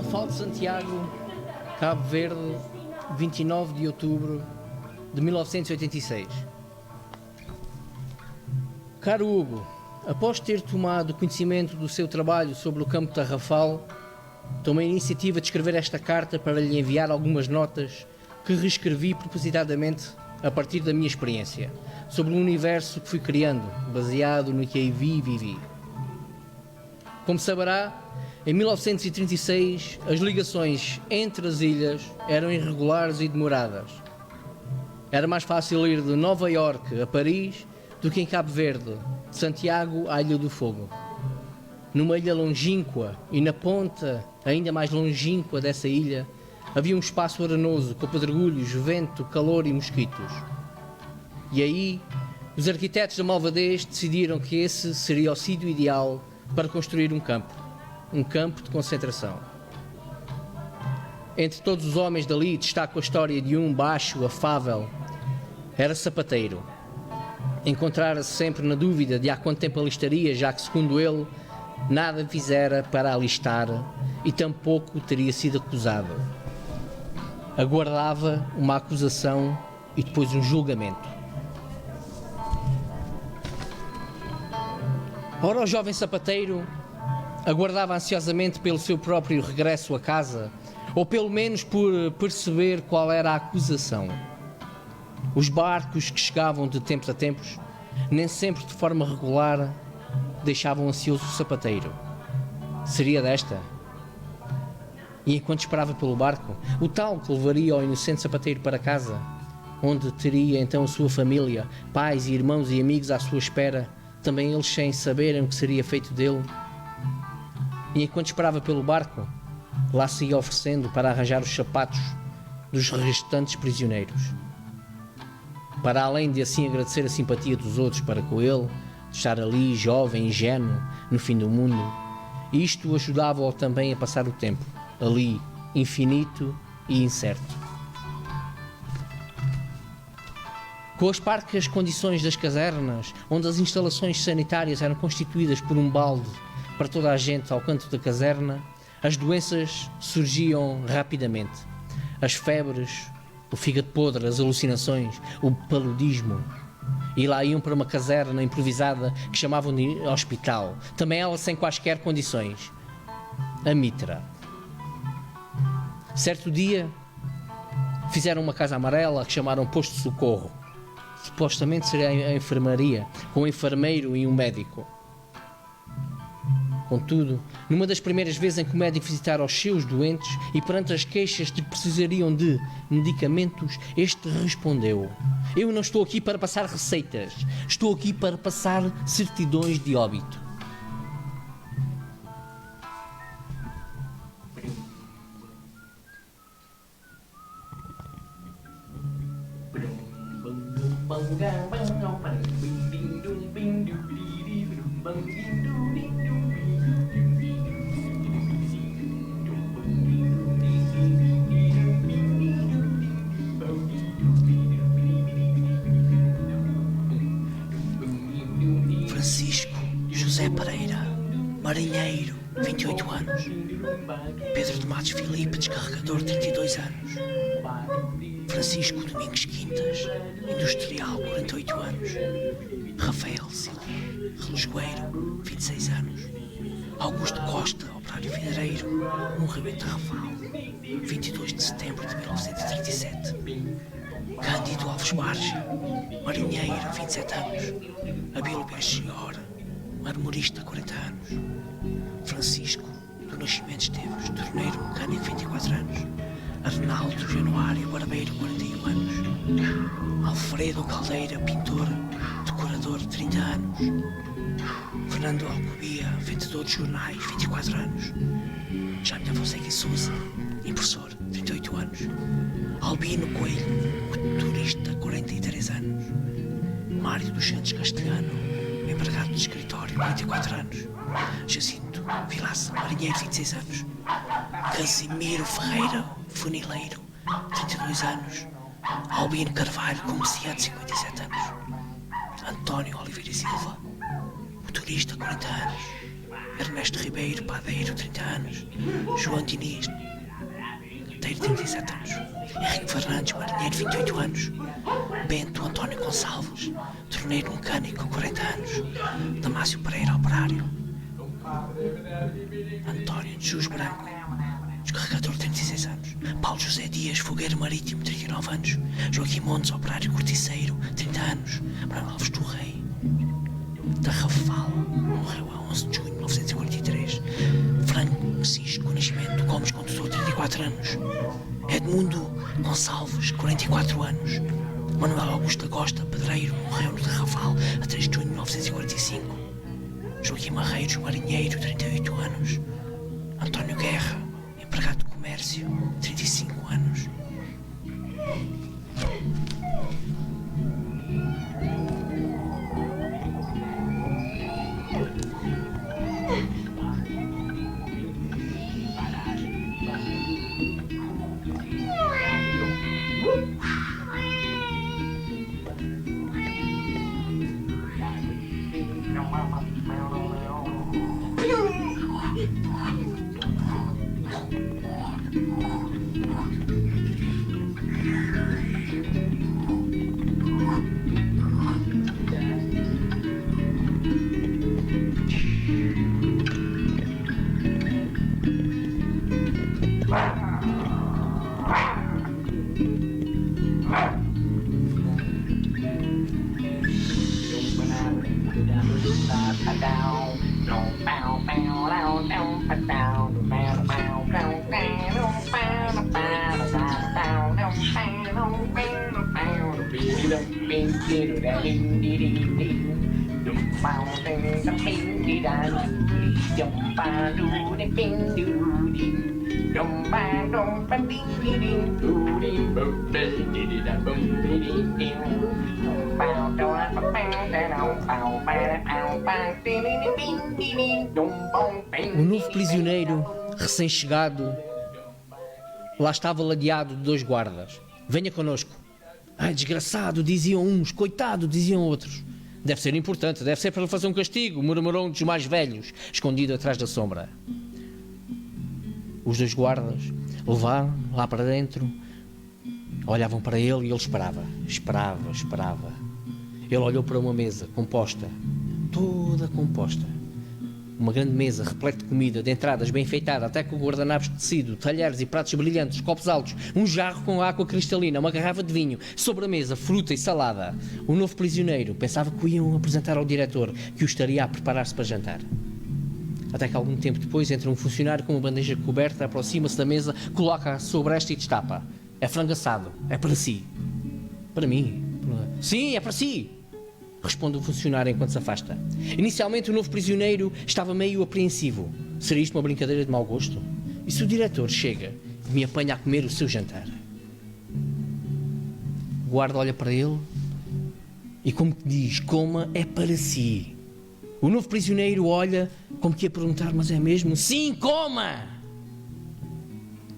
Rafal de Santiago, Cabo Verde, 29 de outubro de 1986. Caro Hugo, após ter tomado conhecimento do seu trabalho sobre o campo da Rafal, tomei a iniciativa de escrever esta carta para lhe enviar algumas notas que reescrevi propositadamente a partir da minha experiência, sobre o universo que fui criando, baseado no que aí vi e vivi. Como saberá, em 1936 as ligações entre as ilhas eram irregulares e demoradas. Era mais fácil ir de Nova Iorque a Paris do que em Cabo Verde, de Santiago à Ilha do Fogo. Numa ilha longínqua e na ponta ainda mais longínqua dessa ilha havia um espaço arenoso com pedregulhos, vento, calor e mosquitos. E aí os arquitetos da malvadez decidiram que esse seria o sítio ideal para construir um campo de concentração. Entre todos os homens dali destaco a história de um baixo, afável. Era sapateiro. Encontrara-se sempre na dúvida de há quanto tempo alistaria, já que, segundo ele, nada fizera para alistar e tampouco teria sido acusado. Aguardava uma acusação e depois um julgamento. Ora, o jovem sapateiro aguardava ansiosamente pelo seu próprio regresso a casa, ou pelo menos por perceber qual era a acusação. Os barcos que chegavam de tempos a tempos, nem sempre de forma regular, deixavam ansioso o sapateiro. Seria desta? E enquanto esperava pelo barco, o tal que levaria o inocente sapateiro para casa, onde teria então a sua família, pais e irmãos e amigos à sua espera, também eles sem saberem o que seria feito dele. E enquanto esperava pelo barco, lá se ia oferecendo para arranjar os sapatos dos restantes prisioneiros. Para além de assim agradecer a simpatia dos outros para com ele, de estar ali, jovem, ingênuo, no fim do mundo, isto ajudava-o também a passar o tempo, ali, infinito e incerto. Com as parcas condições das casernas, onde as instalações sanitárias eram constituídas por um balde para toda a gente ao canto da caserna, as doenças surgiam rapidamente. As febres, o fígado podre, as alucinações, o paludismo. E lá iam para uma caserna improvisada que chamavam de hospital, também ela sem quaisquer condições. A Mitra. Certo dia, fizeram uma casa amarela que chamaram Posto de Socorro. Supostamente seria a enfermaria, com um enfermeiro e um médico. Contudo, numa das primeiras vezes em que o médico visitara os seus doentes e perante as queixas de que precisariam de medicamentos, este respondeu: eu não estou aqui para passar receitas, estou aqui para passar certidões de óbito. Francisco José Pereira, marinheiro, 28 anos. Pedro de Matos Filipe, descarregador, 32 anos. Francisco Domingos Quintas, industrial, 48 anos. Rafael Silva, relojoeiro, 26 anos. Augusto Costa, operário vidreiro, morreu de Rafal, 22 de setembro de 1937. Cândido Alves Barge, marinheiro, 27 anos. Abílio Belchior, marmorista, 40 anos. Francisco do Nascimento Esteves, torneiro mecânico, 24 anos. Arnaldo Januário Barbeiro, 41 anos. Alfredo Caldeira, pintor, decorador, 30 anos. Fernando Alcobia, vendedor de jornais, 24 anos. Jaime da Fonseca e Sousa, impressor, 38 anos. Albino Coelho, motorista, 43 anos. Mário dos Santos Castelhano, empregado de escritório, 44 anos. Jacinto Vilaça, marinheiro, 26 anos. Casimiro Ferreira, funileiro, 32 anos. Albino Carvalho, comerciante, 57 anos. António Oliveira Silva, motorista, 40 anos. Ernesto Ribeiro, padeiro, 30 anos. João Diniz, padeiro, 37 anos. Henrique Fernandes, marinheiro, 28 anos. Bento António Gonçalves, torneiro mecânico, 40 anos. Damásio Pereira, operário. António de Jesus Branco, descarregador, 36 anos. Paulo José Dias, fogueiro marítimo, 39 anos. Joaquim Montes, operário corticeiro, 30 anos. Manuel Alves do Rei, da Rafal, morreu a 11 de junho de 1943. Francisco Nascimento Gomes, condutor, 34 anos. Edmundo Gonçalves, 44 anos. Manuel Augusto Costa, pedreiro, morreu no Rafal a 3 de junho de 1945. Joaquim Marreiros, marinheiro, 38 anos. António Guerra, empregado de comércio, 35 anos. O novo prisioneiro, recém-chegado, lá estava ladeado de 2 guardas. Venha connosco. Ai, desgraçado, diziam uns. Coitado, diziam outros. Deve ser importante, deve ser para lhe fazer um castigo, murmurou um dos mais velhos, escondido atrás da sombra. Os 2 guardas levaram lá para dentro, olhavam para ele e ele esperava. Ele olhou para uma mesa composta, toda composta. Uma grande mesa repleta de comida, de entradas bem enfeitada, até com guardanapos de tecido, talheres e pratos brilhantes, copos altos, um jarro com água cristalina, uma garrafa de vinho, sobre a mesa, fruta e salada. O novo prisioneiro pensava que o iam apresentar ao diretor, que o estaria a preparar-se para jantar. Até que algum tempo depois entra um funcionário com uma bandeja coberta, aproxima-se da mesa, coloca sobre esta e destapa. É frango assado, é para si. Para mim? Sim, é para si! Responde o funcionário enquanto se afasta. Inicialmente o novo prisioneiro estava meio apreensivo. Seria isto uma brincadeira de mau gosto? E se o diretor chega e me apanha a comer o seu jantar? O guarda olha para ele e como que diz, coma, é para si. O novo prisioneiro olha como que ia perguntar, mas é mesmo? Sim, coma!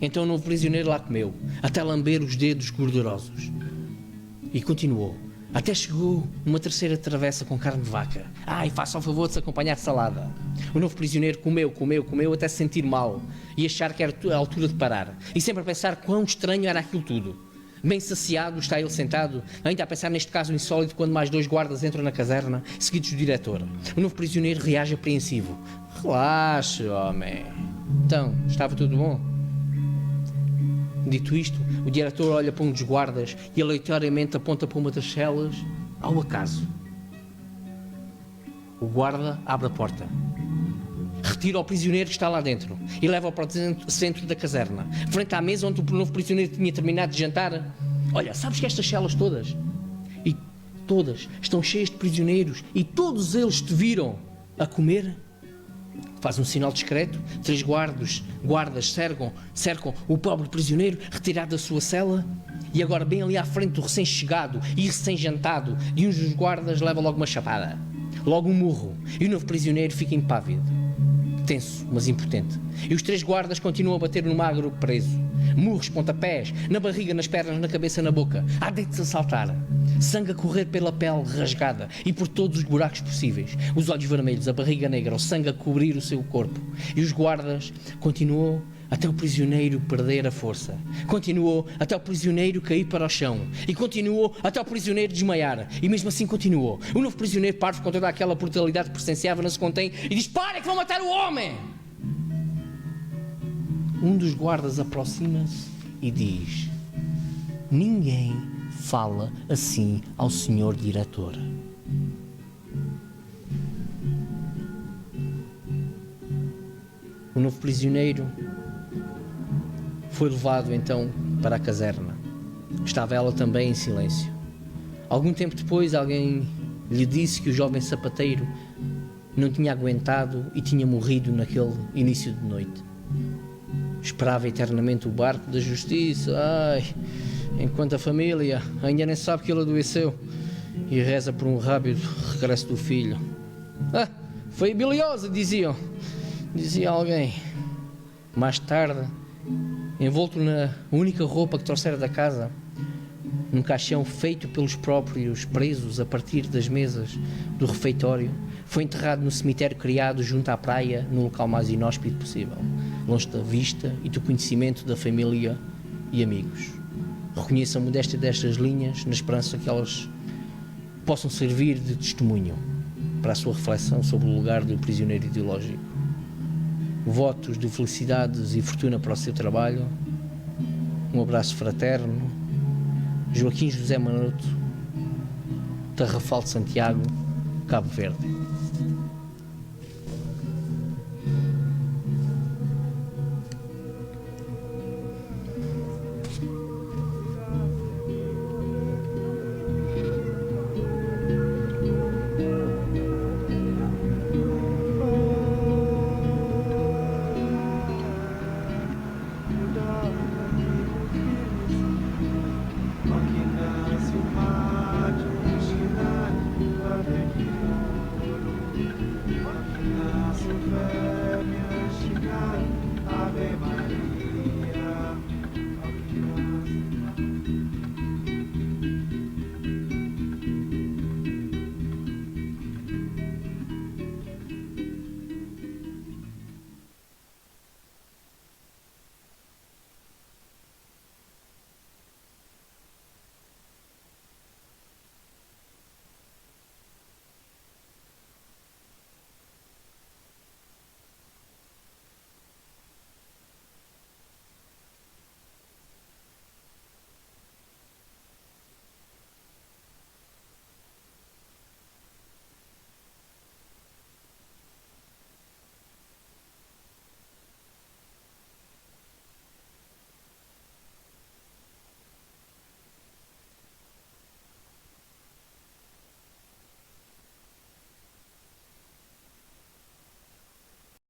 Então o novo prisioneiro lá comeu, até lamber os dedos gordurosos. E continuou. Até chegou uma terceira travessa com carne de vaca. E faça o favor de se acompanhar de salada. O novo prisioneiro comeu até se sentir mal e achar que era a altura de parar. E sempre a pensar quão estranho era aquilo tudo. Bem saciado está ele sentado, ainda a pensar neste caso insólito quando mais 2 guardas entram na caserna, seguidos do diretor. O novo prisioneiro reage apreensivo. Relaxe, homem. Então, estava tudo bom? Dito isto, o diretor olha para um dos guardas e aleatoriamente aponta para uma das celas ao acaso. O guarda abre a porta, retira o prisioneiro que está lá dentro e leva-o para o centro da caserna, frente à mesa onde o novo prisioneiro tinha terminado de jantar. Olha, sabes que estas celas todas estão cheias de prisioneiros e todos eles te viram a comer? Faz um sinal discreto, 3 guardas cercam o pobre prisioneiro retirado da sua cela e agora bem ali à frente do recém-chegado e recém-jantado e um dos guardas leva logo uma chapada, logo um murro e o novo prisioneiro fica impávido, tenso, mas impotente. E os 3 guardas continuam a bater no magro preso. Murros, pontapés, na barriga, nas pernas, na cabeça, na boca. Há dentes a saltar. Sangue a correr pela pele rasgada e por todos os buracos possíveis. Os olhos vermelhos, a barriga negra, o sangue a cobrir o seu corpo. E os guardas continuou até o prisioneiro perder a força. Continuou até o prisioneiro cair para o chão. E continuou até o prisioneiro desmaiar. E mesmo assim continuou. O novo prisioneiro, parvo com toda aquela brutalidade que presenciava, não se contém e diz: "Parem que vão matar o homem!" Um dos guardas aproxima-se e diz: "Ninguém fala assim ao senhor diretor." O novo prisioneiro foi levado então para a caserna. Estava ela também em silêncio. Algum tempo depois, alguém lhe disse que o jovem sapateiro não tinha aguentado e tinha morrido naquele início de noite. Esperava eternamente o barco da justiça, enquanto a família ainda nem sabe que ele adoeceu e reza por um rápido regresso do filho. Foi biliosa, dizia alguém. Mais tarde, envolto na única roupa que trouxera da casa, num caixão feito pelos próprios presos a partir das mesas do refeitório, foi enterrado no cemitério criado junto à praia, no local mais inóspito possível, longe da vista e do conhecimento da família e amigos. Reconheço a modéstia destas linhas, na esperança que elas possam servir de testemunho para a sua reflexão sobre o lugar do prisioneiro ideológico. Votos de felicidades e fortuna para o seu trabalho. Um abraço fraterno. Joaquim José Manoto, Tarrafal de Santiago, Cabo Verde.